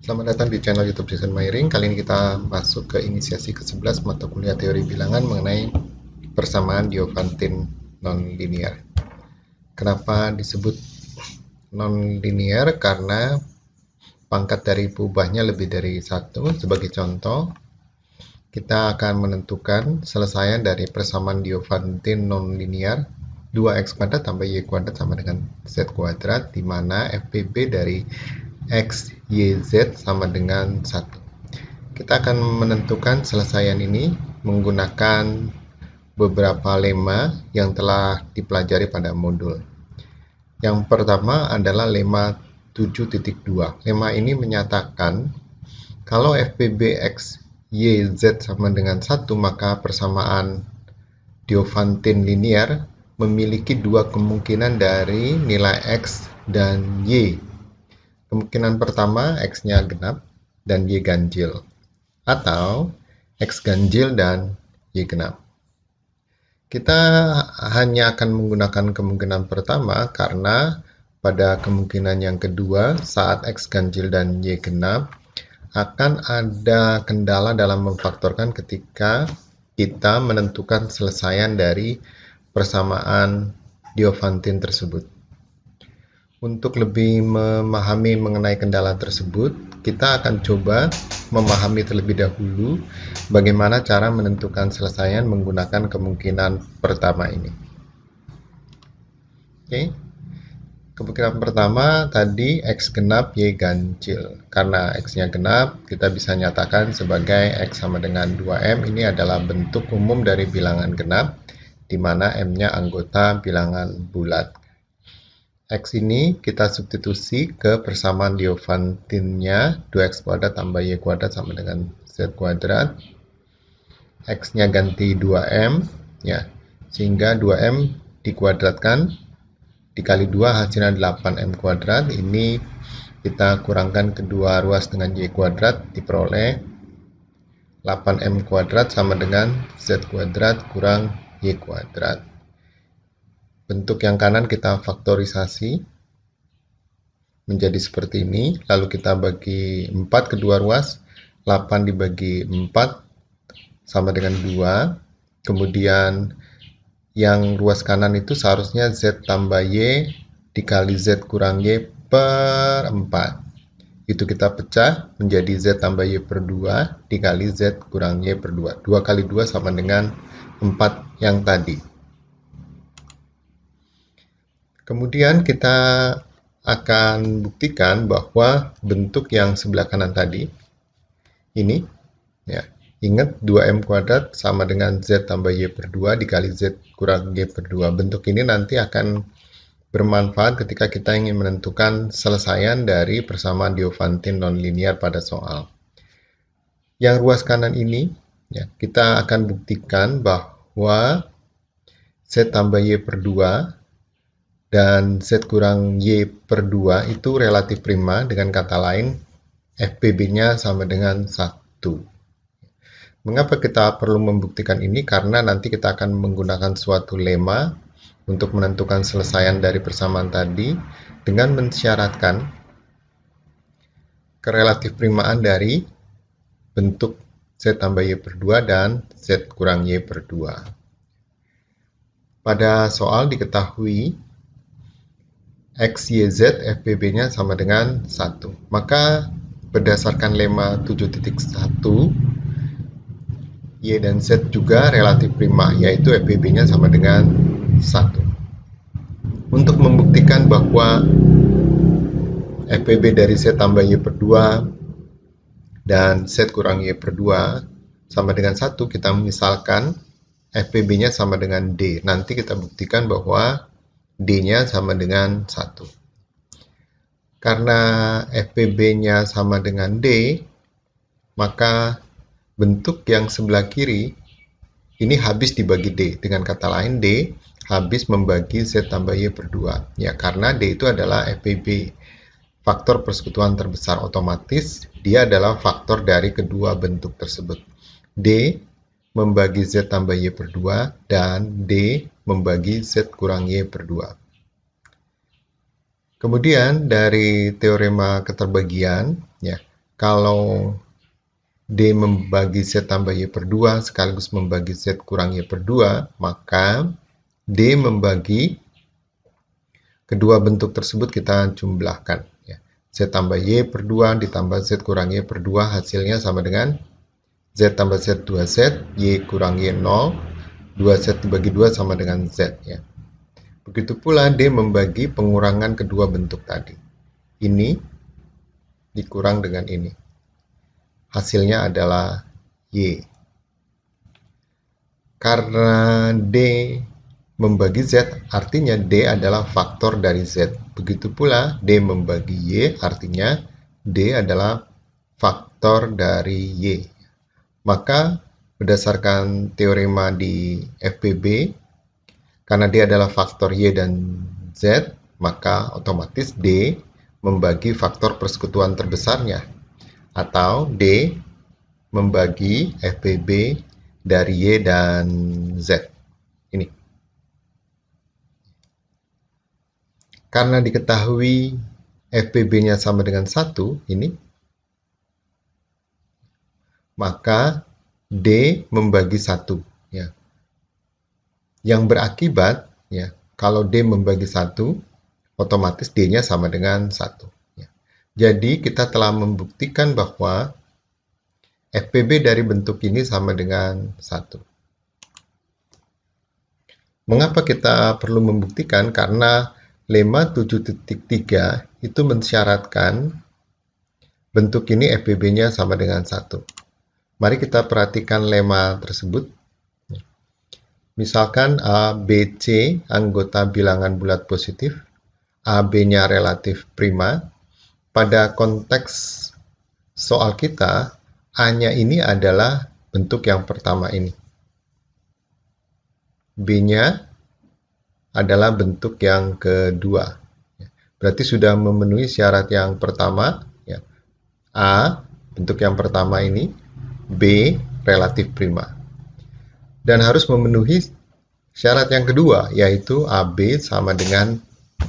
Selamat datang di channel YouTube Jason Mairing. Kali ini kita masuk ke inisiasi ke-11 mata kuliah teori bilangan mengenai persamaan Diophantine nonlinear. Kenapa disebut nonlinear? Karena pangkat dari perubahannya lebih dari 1. Sebagai contoh, kita akan menentukan selesaian dari persamaan Diophantine nonlinear 2x kuadrat tambah y kuadrat sama dengan z kuadrat, di mana FPB dari X, Y, Z sama dengan 1. Kita akan menentukan selesaian ini menggunakan beberapa lema yang telah dipelajari pada modul. Yang pertama adalah lema 7.2. Lema ini menyatakan kalau FPB X, Y, Z sama dengan 1, maka persamaan Diophantine linear memiliki dua kemungkinan dari nilai X dan Y. Kemungkinan pertama, X-nya genap dan Y ganjil, atau X ganjil dan Y genap. Kita hanya akan menggunakan kemungkinan pertama karena pada kemungkinan yang kedua, saat X ganjil dan Y genap, akan ada kendala dalam memfaktorkan ketika kita menentukan selesaian dari persamaan Diophantine tersebut. Untuk lebih memahami mengenai kendala tersebut, kita akan coba memahami terlebih dahulu bagaimana cara menentukan selesaian menggunakan kemungkinan pertama ini. Oke. Kemungkinan pertama tadi X genap, Y ganjil. Karena X-nya genap, kita bisa nyatakan sebagai X sama dengan 2M. Ini adalah bentuk umum dari bilangan genap, di mana M-nya anggota bilangan bulat. X ini kita substitusi ke persamaan Diophantine-nya 2x kuadrat tambah y kuadrat sama dengan z kuadrat. X-nya ganti 2m, ya, sehingga 2m dikuadratkan dikali 2 hasilnya 8m kuadrat. Ini kita kurangkan kedua ruas dengan y kuadrat, diperoleh 8m kuadrat sama dengan z kuadrat kurang y kuadrat. Bentuk yang kanan kita faktorisasi menjadi seperti ini, lalu kita bagi 4 kedua ruas, 8 dibagi 4 sama dengan 2, kemudian yang ruas kanan itu seharusnya Z tambah Y dikali Z kurang Y per 4. Itu kita pecah menjadi Z tambah Y per 2 dikali Z kurang Y per 2. 2 kali 2 sama dengan 4 yang tadi. Kemudian kita akan buktikan bahwa bentuk yang sebelah kanan tadi, ini, ya, ingat 2m kuadrat sama dengan z tambah y per 2 dikali z kurang y per 2. Bentuk ini nanti akan bermanfaat ketika kita ingin menentukan selesaian dari persamaan Diophantine nonlinear pada soal. Yang ruas kanan ini, ya, kita akan buktikan bahwa z tambah y per 2 dan Z kurang Y per 2 itu relatif prima, dengan kata lain FPB-nya sama dengan 1. Mengapa kita perlu membuktikan ini? Karena nanti kita akan menggunakan suatu lema untuk menentukan selesaian dari persamaan tadi dengan mensyaratkan kerelatif primaan dari bentuk Z tambah Y per 2 dan Z kurang Y per 2. Pada soal diketahui X, Y, Z FPB-nya sama dengan 1. Maka berdasarkan lema 7.1, Y dan Z juga relatif prima, yaitu FPB-nya sama dengan 1. Untuk membuktikan bahwa FPB dari Z tambah Y per 2 dan Z kurang Y per 2 sama dengan 1, kita misalkan FPB-nya sama dengan D. Nanti kita buktikan bahwa D-nya sama dengan 1. Karena FPB-nya sama dengan D, maka bentuk yang sebelah kiri ini habis dibagi D. Dengan kata lain, D habis membagi Z tambah Y per 2. Ya, karena D itu adalah FPB, faktor persekutuan terbesar, otomatis dia adalah faktor dari kedua bentuk tersebut. D membagi Z tambah Y per 2 dan D membagi Z kurang Y per 2. Kemudian dari teorema keterbagian, ya, kalau D membagi Z tambah Y per 2 sekaligus membagi Z kurang Y per 2, maka D membagi kedua bentuk tersebut kita jumlahkan. Ya. Z tambah Y per 2 ditambah Z kurang Y per 2 hasilnya sama dengan Z tambah Z 2Z, Y kurang Y 0, 2Z dibagi 2 sama dengan Z. Ya. Begitu pula D membagi pengurangan kedua bentuk tadi. Ini dikurang dengan ini. Hasilnya adalah Y. Karena D membagi Z, artinya D adalah faktor dari Z. Begitu pula D membagi Y, artinya D adalah faktor dari Y. Maka berdasarkan teorema di FPB, karena D adalah faktor Y dan Z, maka otomatis D membagi faktor persekutuan terbesarnya. Atau D membagi FPB dari Y dan Z. Ini. Karena diketahui FPB-nya sama dengan 1, ini, maka D membagi 1. Ya. Yang berakibat, ya, kalau D membagi 1, otomatis D-nya sama dengan 1. Ya. Jadi, kita telah membuktikan bahwa FPB dari bentuk ini sama dengan 1. Mengapa kita perlu membuktikan? Karena lemma 7.3 itu mensyaratkan bentuk ini FPB-nya sama dengan 1. Mari kita perhatikan lemma tersebut. Misalkan A, B, C anggota bilangan bulat positif, AB-nya relatif prima. Pada konteks soal kita, A-nya ini adalah bentuk yang pertama ini. B-nya adalah bentuk yang kedua. Berarti sudah memenuhi syarat yang pertama. Ya. A, bentuk yang pertama ini. B, relatif prima. Dan harus memenuhi syarat yang kedua, yaitu AB sama dengan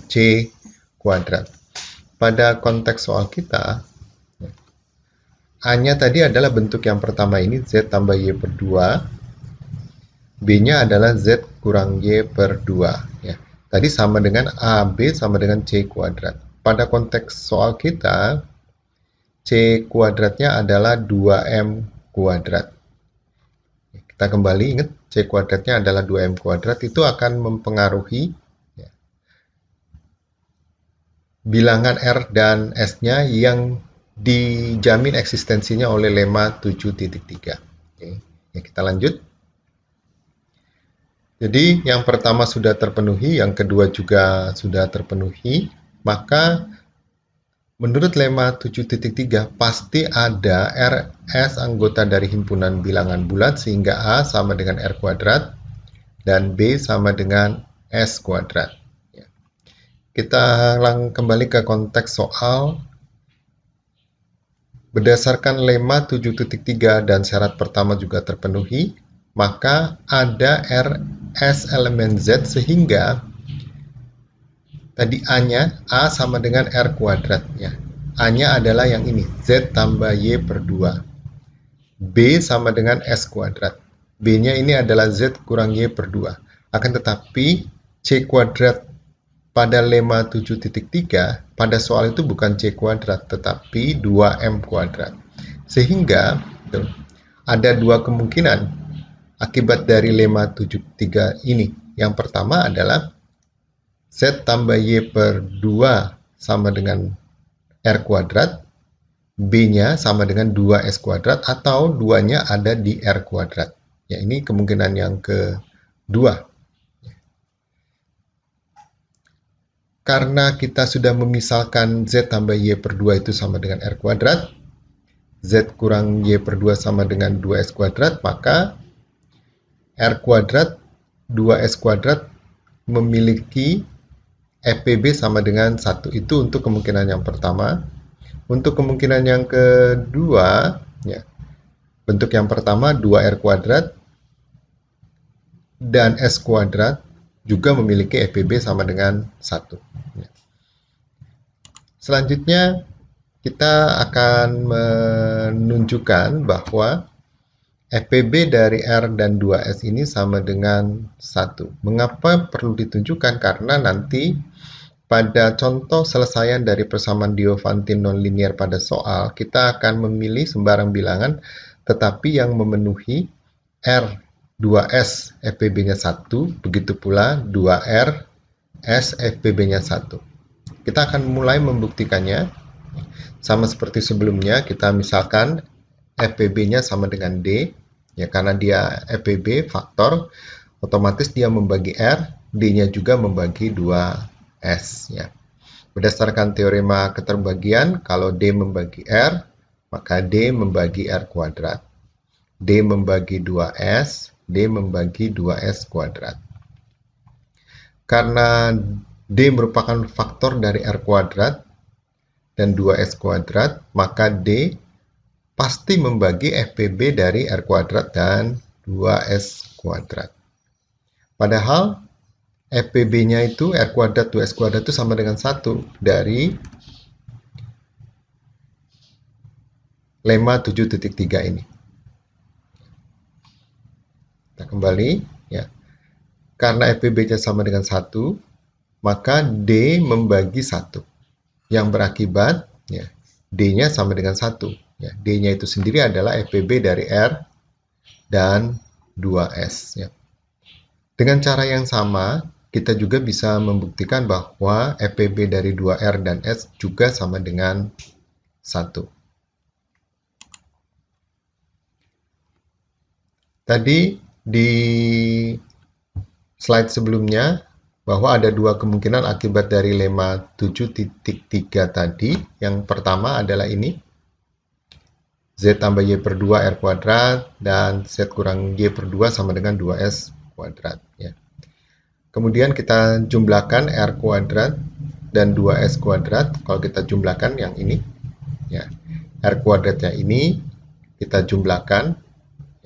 C kuadrat. Pada konteks soal kita, A-nya tadi adalah bentuk yang pertama ini, Z tambah Y per 2. B-nya adalah Z kurang Y per 2. Ya. Tadi sama dengan AB sama dengan C kuadrat. Pada konteks soal kita, C kuadratnya adalah 2M kuadrat. Kita kembali ingat, C kuadratnya adalah 2M kuadrat. Itu akan mempengaruhi ya, bilangan R dan S-nya yang dijamin eksistensinya oleh lemma 7.3. Oke. Ya, kita lanjut. Jadi yang pertama sudah terpenuhi, yang kedua juga sudah terpenuhi, maka menurut lemma 7.3 pasti ada RS anggota dari himpunan bilangan bulat sehingga A sama dengan R kuadrat dan B sama dengan S kuadrat. Kita kembali ke konteks soal. Berdasarkan lemma 7.3 dan syarat pertama juga terpenuhi, maka ada RS elemen Z sehingga tadi A-nya A sama dengan R kuadrat. Ya. A-nya adalah yang ini, Z tambah Y per 2. B sama dengan S kuadrat. B-nya ini adalah Z kurang Y per 2. Akan tetapi C kuadrat pada lemma 7.3 pada soal itu bukan C kuadrat tetapi 2M kuadrat. Sehingga ada dua kemungkinan akibat dari lemma 7.3 ini. Yang pertama adalah Z tambah Y per 2 sama dengan R kuadrat, B-nya sama dengan 2S kuadrat, atau 2-nya ada di R kuadrat. Ya, ini kemungkinan yang kedua. Karena kita sudah memisalkan Z tambah Y per 2 itu sama dengan R kuadrat, Z kurang Y per 2 sama dengan 2S kuadrat, maka R kuadrat 2S kuadrat memiliki FPB sama dengan 1. Itu untuk kemungkinan yang pertama. Untuk kemungkinan yang kedua, ya, bentuk yang pertama 2R kuadrat dan S kuadrat juga memiliki FPB sama dengan 1. Ya. Selanjutnya, kita akan menunjukkan bahwa FPB dari R dan 2S ini sama dengan 1. Mengapa perlu ditunjukkan? Karena nanti pada contoh selesaian dari persamaan Diophantine nonlinear pada soal, kita akan memilih sembarang bilangan tetapi yang memenuhi R 2S FPB-nya 1, begitu pula 2R S FPB-nya 1. Kita akan mulai membuktikannya. Sama seperti sebelumnya, kita misalkan FPB-nya sama dengan D, ya karena dia FPB faktor, otomatis dia membagi R, D-nya juga membagi 2S. Ya. Berdasarkan teorema keterbagian, kalau D membagi R, maka D membagi R kuadrat. D membagi 2S, D membagi 2S kuadrat. Karena D merupakan faktor dari R kuadrat dan 2S kuadrat, maka D pasti membagi FPB dari R kuadrat dan 2S kuadrat. Padahal FPB-nya itu R kuadrat 2S kuadrat itu sama dengan 1 dari lemma 7.3 ini. Kita kembali, ya. Karena FPB-nya sama dengan 1, maka D membagi 1. Yang berakibat, ya, D-nya sama dengan 1. Ya, D-nya itu sendiri adalah FPB dari R dan 2S. Ya. Dengan cara yang sama, kita juga bisa membuktikan bahwa FPB dari 2R dan S juga sama dengan 1. Tadi di slide sebelumnya, bahwa ada dua kemungkinan akibat dari lemma 7.3 tadi. Yang pertama adalah ini, Z tambah Y per 2 R kuadrat, dan Z kurang Y per 2 sama dengan 2S kuadrat. Ya. Kemudian kita jumlahkan R kuadrat dan 2S kuadrat. Kalau kita jumlahkan yang ini, ya, R kuadratnya ini kita jumlahkan,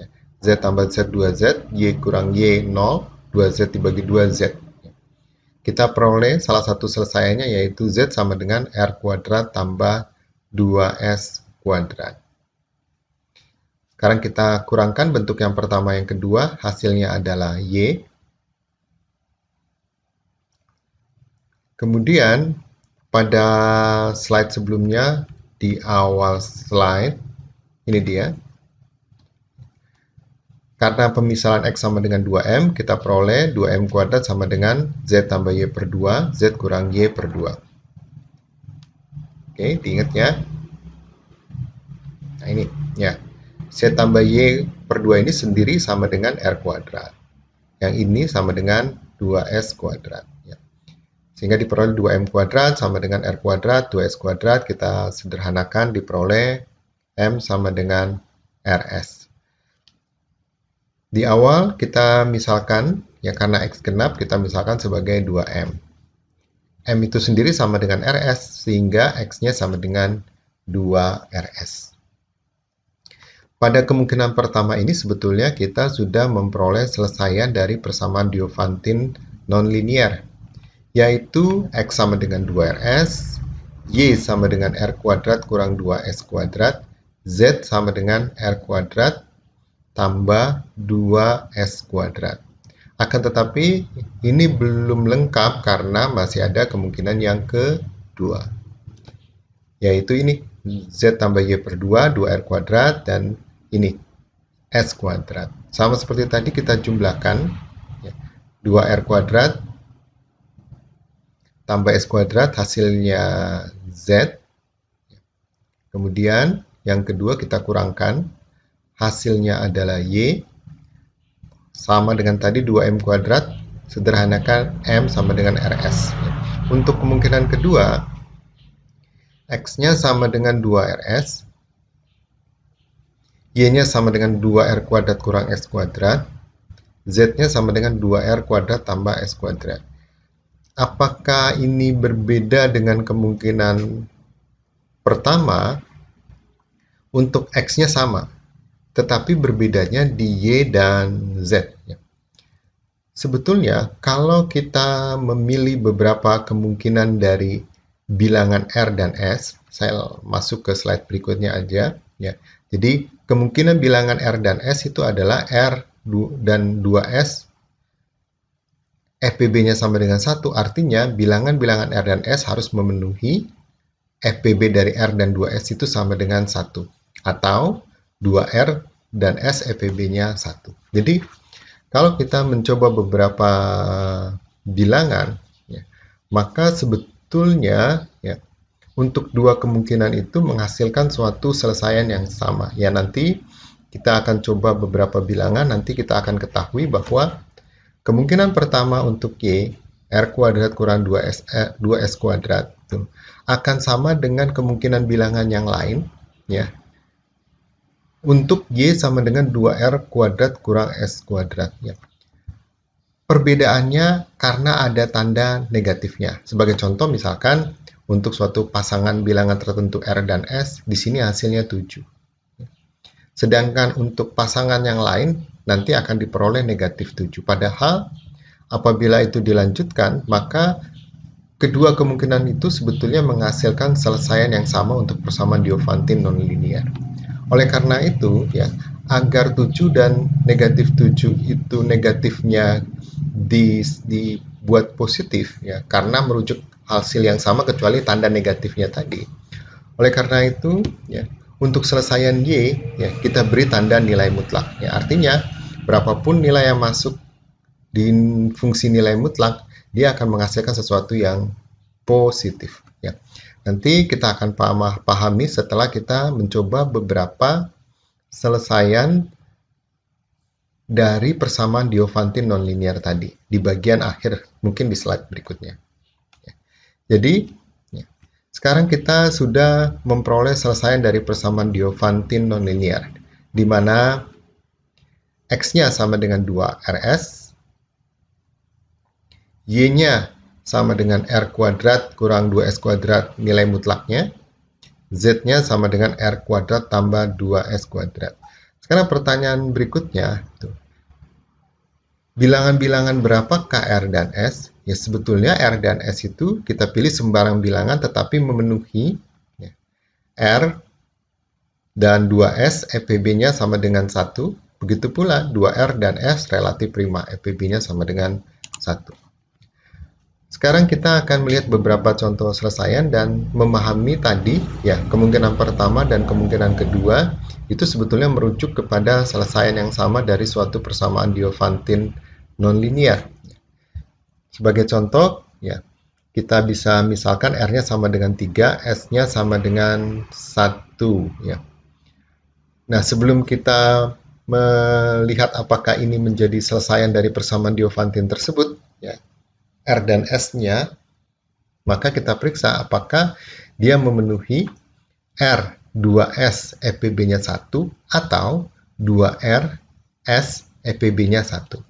ya, Z tambah Z 2Z, Y kurang Y 0, 2Z dibagi 2Z. Kita peroleh salah satu selesaiannya, yaitu Z sama dengan R kuadrat tambah 2S kuadrat. Sekarang kita kurangkan bentuk yang pertama yang kedua, hasilnya adalah Y. Kemudian pada slide sebelumnya, di awal slide, ini dia. Karena pemisahan X sama dengan 2M, kita peroleh 2M kuadrat sama dengan Z tambah Y per 2, Z kurang Y per 2. Oke, diingat ya. Nah ini, ya. Z tambah Y per 2 ini sendiri sama dengan R kuadrat. Yang ini sama dengan 2S kuadrat. Ya. Sehingga diperoleh 2M kuadrat sama dengan R kuadrat, 2S kuadrat, kita sederhanakan diperoleh M sama dengan RS. Di awal kita misalkan, ya karena X genap, kita misalkan sebagai 2M. M itu sendiri sama dengan RS, sehingga X-nya sama dengan 2RS. Pada kemungkinan pertama ini sebetulnya kita sudah memperoleh selesaian dari persamaan Diophantine nonlinear, yaitu X sama dengan 2RS, Y sama dengan R kuadrat kurang 2S kuadrat, Z sama dengan R kuadrat tambah 2S kuadrat. Akan tetapi ini belum lengkap karena masih ada kemungkinan yang kedua, yaitu ini Z tambah Y per 2, 2R kuadrat, dan ini S kuadrat. Sama seperti tadi kita jumlahkan, 2R kuadrat tambah S kuadrat, hasilnya Z. Kemudian yang kedua kita kurangkan, hasilnya adalah Y, sama dengan tadi 2M kuadrat, sederhanakan M sama dengan RS. Untuk kemungkinan kedua, X-nya sama dengan 2RS, Y-nya sama dengan 2R kuadrat kurang S kuadrat, Z-nya sama dengan 2R kuadrat tambah S kuadrat. Apakah ini berbeda dengan kemungkinan pertama? Untuk X-nya sama, tetapi berbedanya di Y dan Z. Sebetulnya, kalau kita memilih beberapa kemungkinan dari bilangan R dan S. Saya masuk ke slide berikutnya aja. Ya. Jadi kemungkinan bilangan R dan S itu adalah R dan 2S FPB-nya sama dengan 1, artinya bilangan-bilangan R dan S harus memenuhi FPB dari R dan 2S itu sama dengan 1. Atau 2R dan S FPB-nya 1. Jadi, kalau kita mencoba beberapa bilangan, ya, maka sebetulnya ya, untuk dua kemungkinan itu menghasilkan suatu selesaian yang sama. Ya, nanti kita akan coba beberapa bilangan, nanti kita akan ketahui bahwa kemungkinan pertama untuk Y, R kuadrat kurang 2S kuadrat, itu akan sama dengan kemungkinan bilangan yang lain, ya, untuk Y sama dengan 2R kuadrat kurang S kuadrat. Ya. Perbedaannya karena ada tanda negatifnya. Sebagai contoh, misalkan untuk suatu pasangan bilangan tertentu R dan S, di sini hasilnya 7. Sedangkan untuk pasangan yang lain, nanti akan diperoleh negatif 7. Padahal apabila itu dilanjutkan, maka kedua kemungkinan itu sebetulnya menghasilkan selesaian yang sama untuk persamaan Diophantine nonlinear. Oleh karena itu, ya, agar 7 dan negatif 7 itu negatifnya dibuat positif, ya, karena merujuk hasil yang sama kecuali tanda negatifnya tadi. Oleh karena itu, ya, untuk selesaian Y, ya, kita beri tanda nilai mutlak. Ya, artinya, berapapun nilai yang masuk di fungsi nilai mutlak, dia akan menghasilkan sesuatu yang positif. Ya. Nanti kita akan pahami setelah kita mencoba beberapa selesaian dari persamaan Diophantine nonlinear tadi, di bagian akhir, mungkin di slide berikutnya. Ya. Jadi, sekarang kita sudah memperoleh selesaian dari persamaan Diophantine nonlinear, di mana X-nya sama dengan 2RS, Y-nya sama dengan R kuadrat kurang 2S kuadrat nilai mutlaknya, Z-nya sama dengan R kuadrat tambah 2S kuadrat. Sekarang pertanyaan berikutnya, bilangan-bilangan berapakah R dan S? Ya, sebetulnya R dan S itu kita pilih sembarang bilangan tetapi memenuhi, ya, R dan 2S FPB-nya sama dengan 1. Begitu pula 2R dan S relatif prima, FPB-nya sama dengan 1. Sekarang kita akan melihat beberapa contoh selesaian dan memahami tadi, ya, kemungkinan pertama dan kemungkinan kedua itu sebetulnya merujuk kepada selesaian yang sama dari suatu persamaan Diophantine nonlinear. Sebagai contoh, ya, kita bisa misalkan R-nya sama dengan 3, S-nya sama dengan 1. Ya. Nah, sebelum kita melihat apakah ini menjadi selesaian dari persamaan Diophantine tersebut, ya, R dan S-nya, maka kita periksa apakah dia memenuhi R 2S FPB-nya 1 atau 2R S FPB-nya 1.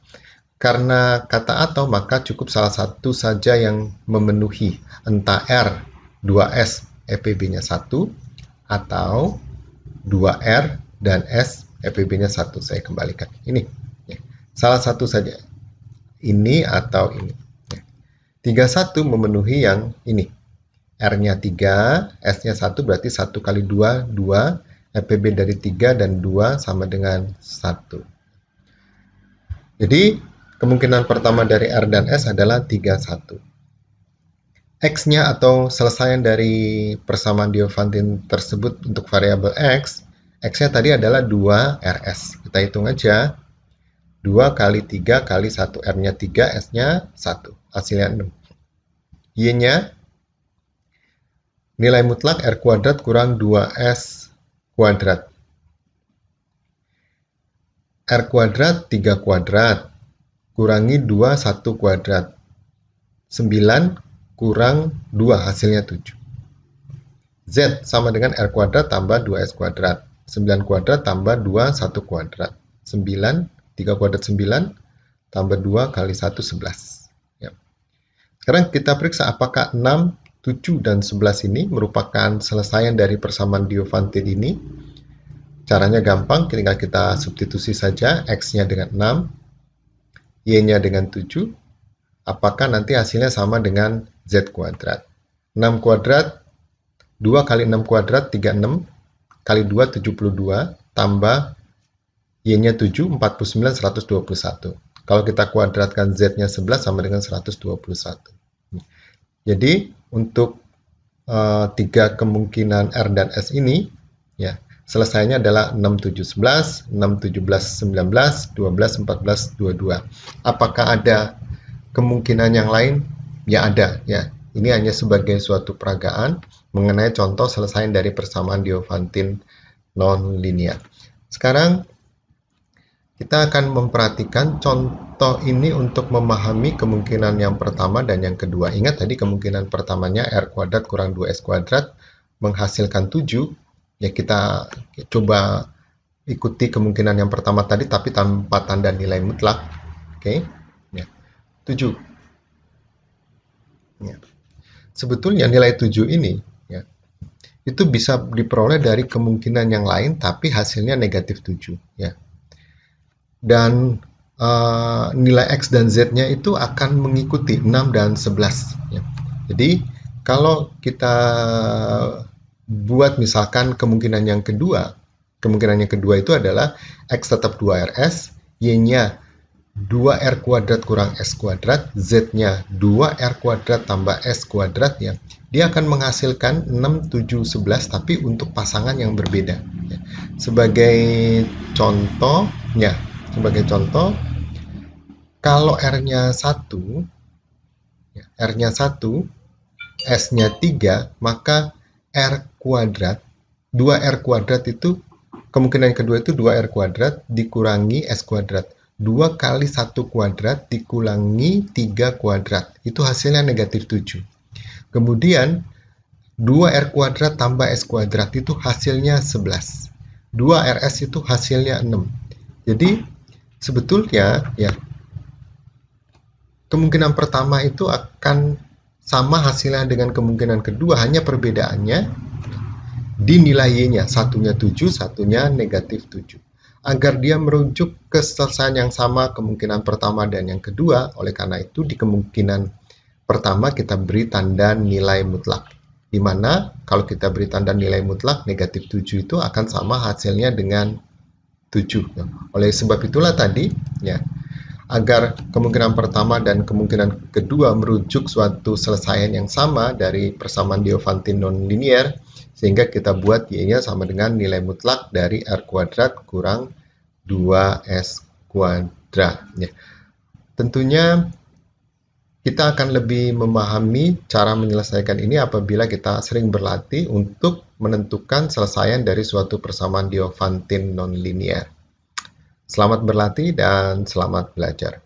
Karena kata atau, maka cukup salah satu saja yang memenuhi, entah R 2S FPB-nya 1 atau 2R dan S FPB-nya 1. Saya kembalikan. Ini, ya, salah satu saja. Ini atau ini. 31 memenuhi yang ini. R-nya 3, S-nya 1, berarti 1 kali 2, 2. FPB dari 3 dan 2 sama dengan 1. Jadi, kemungkinan pertama dari R dan S adalah 31. X-nya atau selesaian dari persamaan Diophantine tersebut untuk variabel X, X-nya tadi adalah 2RS. Kita hitung aja. 2 kali 3 kali 1. R-nya 3, S-nya 1. Hasilnya 6. Y-nya nilai mutlak R kuadrat kurang 2S kuadrat. R kuadrat 3 kuadrat kurangi 2 1 kuadrat. 9 kurang 2 hasilnya 7. Z sama dengan R kuadrat tambah 2S kuadrat. 9 kuadrat tambah 2 1 kuadrat. 9, 3 kuadrat 9 tambah 2 kali 1 11. Ya. Sekarang kita periksa apakah 6, 7, dan 11 ini merupakan selesaian dari persamaan Diophantine ini. Caranya gampang, tinggal kita substitusi saja X-nya dengan 6, Y-nya dengan 7. Apakah nanti hasilnya sama dengan Z kuadrat? 6 kuadrat, 2 kali 6 kuadrat, 36, kali 2, 72, tambah Y-nya 7, 49, 121. Kalau kita kuadratkan Z-nya 11 sama dengan 121. Jadi, untuk tiga kemungkinan R dan S ini, ya, selesainya adalah 6, 7, 11, 6, 17, 19, 12, 14, 22. Apakah ada kemungkinan yang lain? Ya ada, ya. Ini hanya sebagai suatu peragaan mengenai contoh selesaian dari persamaan Diophantine non-linear. Sekarang kita akan memperhatikan contoh ini untuk memahami kemungkinan yang pertama dan yang kedua. Ingat tadi kemungkinan pertamanya R kuadrat kurang 2S kuadrat menghasilkan 7. Ya, kita coba ikuti kemungkinan yang pertama tadi tapi tanpa tanda nilai mutlak. Oke, ya, 7. Ya. Sebetulnya nilai 7 ini ya, itu bisa diperoleh dari kemungkinan yang lain tapi hasilnya negatif 7. Ya. Dan nilai X dan Z-nya itu akan mengikuti 6 dan 11. Ya. Jadi, kalau kita buat misalkan kemungkinan yang kedua itu adalah X tetap 2RS, Y-nya 2R kuadrat kurang S kuadrat, Z-nya 2R kuadrat tambah S kuadrat, ya. Dia akan menghasilkan 6, 7, 11, tapi untuk pasangan yang berbeda. Ya. Sebagai contoh, kalau R-nya 1, ya, R-nya 1, S-nya 3, maka R kuadrat, 2R kuadrat itu, kemungkinan kedua itu 2R kuadrat dikurangi S kuadrat. 2 kali 1 kuadrat dikurangi 3 kuadrat. Itu hasilnya negatif 7. Kemudian, 2R kuadrat tambah S kuadrat itu hasilnya 11. 2RS itu hasilnya 6. Jadi, sebetulnya, ya, kemungkinan pertama itu akan sama hasilnya dengan kemungkinan kedua, hanya perbedaannya di nilai Y-nya. Satunya 7, satunya negatif 7. Agar dia merujuk ke selesaian yang sama kemungkinan pertama dan yang kedua, oleh karena itu di kemungkinan pertama kita beri tanda nilai mutlak. Di mana kalau kita beri tanda nilai mutlak, negatif 7 itu akan sama hasilnya dengan 7. Oleh sebab itulah tadi, ya, agar kemungkinan pertama dan kemungkinan kedua merujuk suatu selesaian yang sama dari persamaan Diophantine non-linear, sehingga kita buat Y-nya sama dengan nilai mutlak dari R kuadrat kurang 2S kuadrat. Ya. Tentunya kita akan lebih memahami cara menyelesaikan ini apabila kita sering berlatih untuk menentukan selesaian dari suatu persamaan Diophantine non-linear. Selamat berlatih dan selamat belajar.